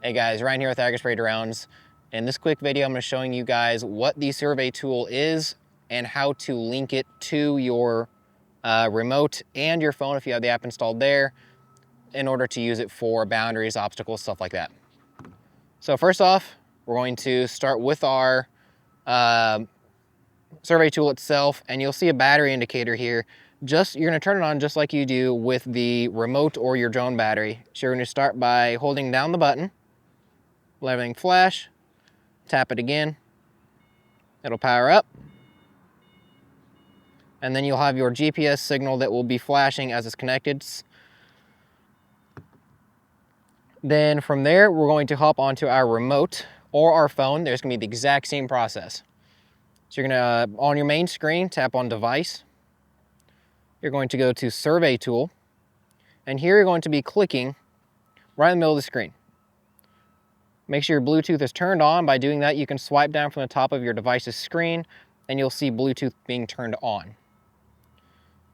Hey guys, Ryan here with Agri Drones. In this quick video, I'm going to be showing you guys what the survey tool is and how to link it to your remote and your phone if you have the app installed there in order to use it for boundaries, obstacles, stuff like that. So first off, we're going to start with our survey tool itself, and you'll see a battery indicator here. You're going to turn it on just like you do with the remote or your drone battery. So you're going to start by holding down the button, let everything flash, tap it again, it'll power up, and then you'll have your GPS signal that will be flashing as it's connected. Then from there, we're going to hop onto our remote or our phone. There's going to be the exact same process. So you're going to, on your main screen, tap on Device. You're going to go to Survey Tool, and here you're going to be clicking right in the middle of the screen. Make sure your Bluetooth is turned on. By doing that, you can swipe down from the top of your device's screen, and you'll see Bluetooth being turned on.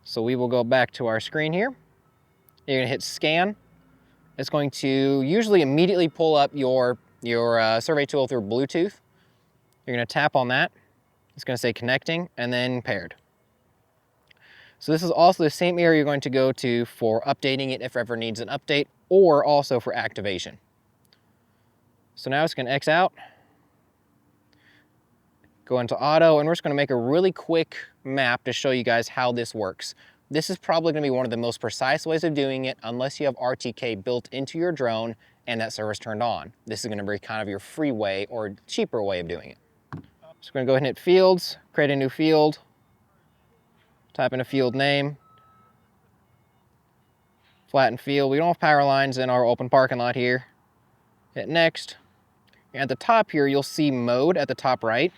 So we will go back to our screen here. You're going to hit Scan. It's going to usually immediately pull up your survey tool through Bluetooth. You're going to tap on that. It's going to say Connecting and then Paired. So this is also the same area you're going to go to for updating it if ever needs an update, or also for activation. So now it's going to X out, go into auto, and we're just going to make a really quick map to show you guys how this works. This is probably going to be one of the most precise ways of doing it unless you have RTK built into your drone and that server's turned on. This is going to be kind of your free way or cheaper way of doing it. So we're going to go ahead and hit Fields, create a new field, type in a field name, flatten field. We don't have power lines in our open parking lot here. Hit Next. And at the top here, you'll see Mode at the top right.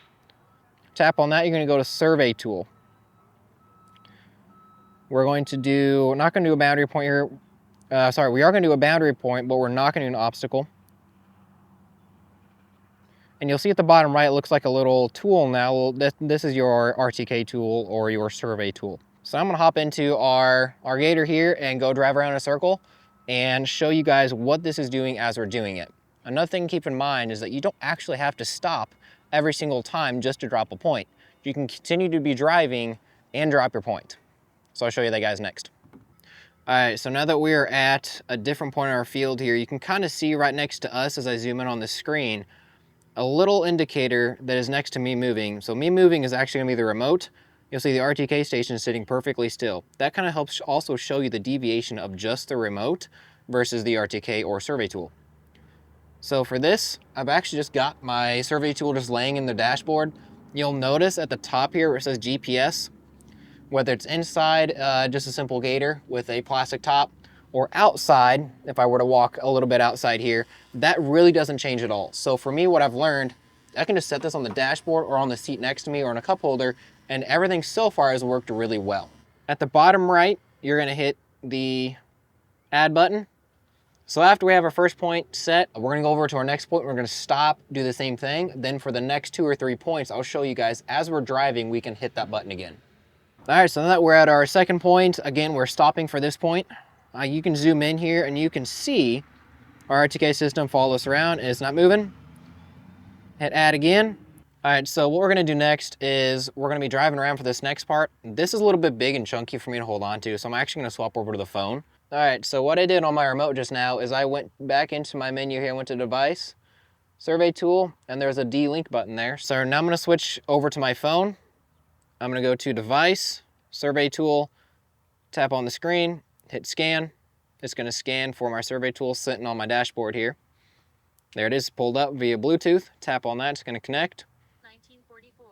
Tap on that, you're going to go to Survey Tool. We're going to do, not going to do a boundary point here. We are going to do a boundary point, but we're not going to do an obstacle. And you'll see at the bottom right, it looks like a little tool now. Well, this is your RTK tool or your survey tool. So I'm going to hop into our gator here and go drive around in a circle and show you guys what this is doing as we're doing it. Another thing to keep in mind is that you don't actually have to stop every single time just to drop a point. You can continue to be driving and drop your point. So I'll show you that guys next. All right, so now that we are at a different point in our field here, you can kind of see right next to us as I zoom in on the screen, a little indicator that is next to me moving. So me moving is actually gonna be the remote. You'll see the RTK station sitting perfectly still. That kind of helps also show you the deviation of just the remote versus the RTK or survey tool. So for this, I've actually just got my survey tool just laying in the dashboard. You'll notice at the top here where it says GPS, whether it's inside just a simple gator with a plastic top, or outside, if I were to walk a little bit outside here, that really doesn't change at all. So for me, what I've learned, I can just set this on the dashboard or on the seat next to me or in a cup holder, and everything so far has worked really well. At the bottom right, you're gonna hit the add button. So after we have our first point set, we're gonna go over to our next point. We're gonna stop, do the same thing. Then for the next 2 or 3 points, I'll show you guys as we're driving, we can hit that button again. All right, so now that we're at our second point, again, we're stopping for this point. You can zoom in here and you can see our RTK system follow us around and it's not moving. Hit add again. All right, so what we're gonna do next is we're gonna be driving around for this next part. This is a little bit big and chunky for me to hold on to, so I'm actually gonna swap over to the phone. All right, so what I did on my remote just now is I went back into my menu here, went to Device, Survey Tool, and there's a D-Link button there. So now I'm gonna switch over to my phone. I'm gonna go to Device, Survey Tool, tap on the screen, hit Scan. It's gonna scan for my survey tool sitting on my dashboard here. There it is, pulled up via Bluetooth. Tap on that, it's gonna connect. 1944.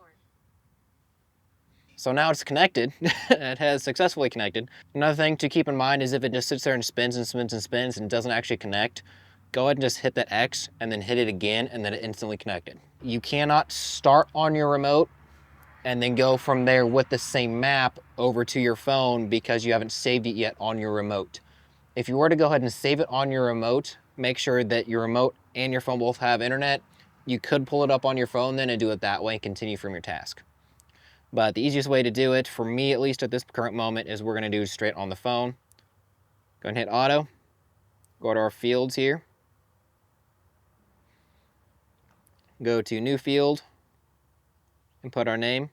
So now it's connected. It has successfully connected. Another thing to keep in mind is if it just sits there and spins and spins and spins and doesn't actually connect, go ahead and just hit that X and then hit it again and then it instantly connected. You cannot start on your remote and then go from there with the same map over to your phone because you haven't saved it yet on your remote. If you were to go ahead and save it on your remote, make sure that your remote and your phone both have internet. You could pull it up on your phone then and do it that way and continue from your task. But the easiest way to do it, for me at least at this current moment, is we're gonna do straight on the phone. Go ahead and hit auto, go to our fields here. go to new field, and put our name.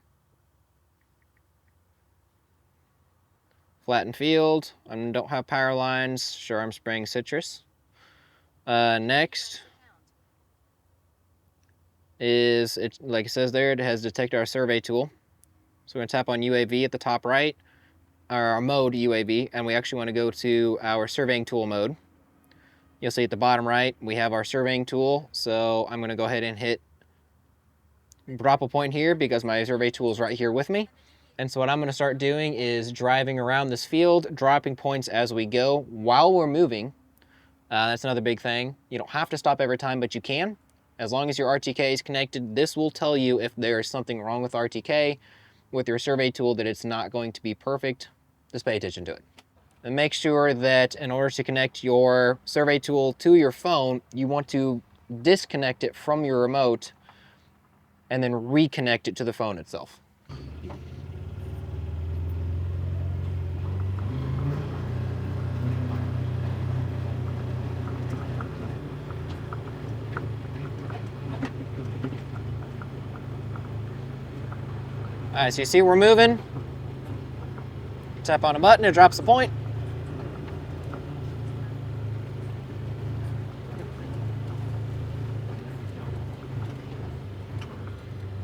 Flatten field, I don't have power lines, sure I'm spraying citrus. Next is, it, like it says there, it has detected our survey tool. So we're gonna tap on UAV at the top right, or our mode UAV, and we actually wanna go to our surveying tool mode. You'll see at the bottom right, we have our surveying tool. So I'm gonna go ahead and hit drop a point here because my survey tool is right here with me. And so what I'm gonna start doing is driving around this field, dropping points as we go while we're moving. That's another big thing. You don't have to stop every time, but you can. As long as your RTK is connected, this will tell you if there is something wrong with RTK, with your survey tool, that it's not going to be perfect. Just pay attention to it. And make sure that in order to connect your survey tool to your phone, you want to disconnect it from your remote and then reconnect it to the phone itself. All right, so you see we're moving. Tap on a button, it drops a point.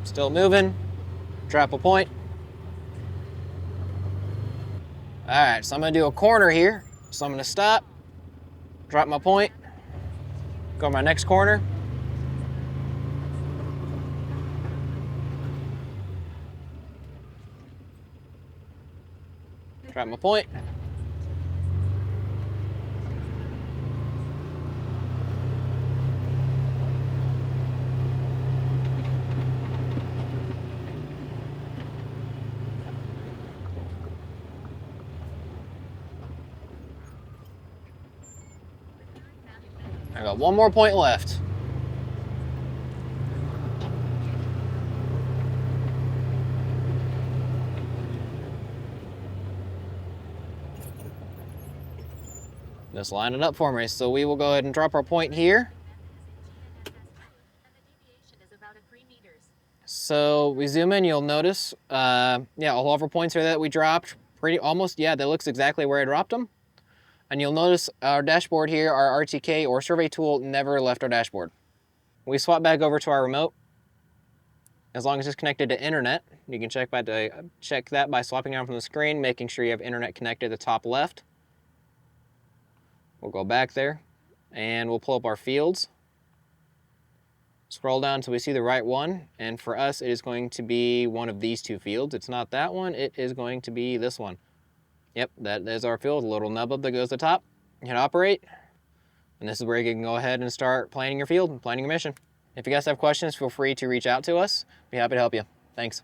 Still moving, drop a point. All right, so I'm gonna do a corner here. So I'm gonna stop, drop my point, go to my next corner. Drop my point. I got one more point left. Just line it up for me. So we will go ahead and drop our point here. So we zoom in, you'll notice, yeah, all of our points here that we dropped, pretty almost, yeah, that looks exactly where I dropped them. And you'll notice our dashboard here, our RTK or survey tool never left our dashboard. We swap back over to our remote. As long as it's connected to internet, you can check that by swapping down from the screen, making sure you have internet connected at the top left. We'll go back there and we'll pull up our fields. Scroll down until we see the right one, and for us it is going to be one of these two fields. It's not that one, it is going to be this one. Yep, that is our field, a little nub up that goes to the top. Hit operate, and this is where you can go ahead and start planning your field and planning your mission. If you guys have questions, feel free to reach out to us. Be happy to help you. Thanks.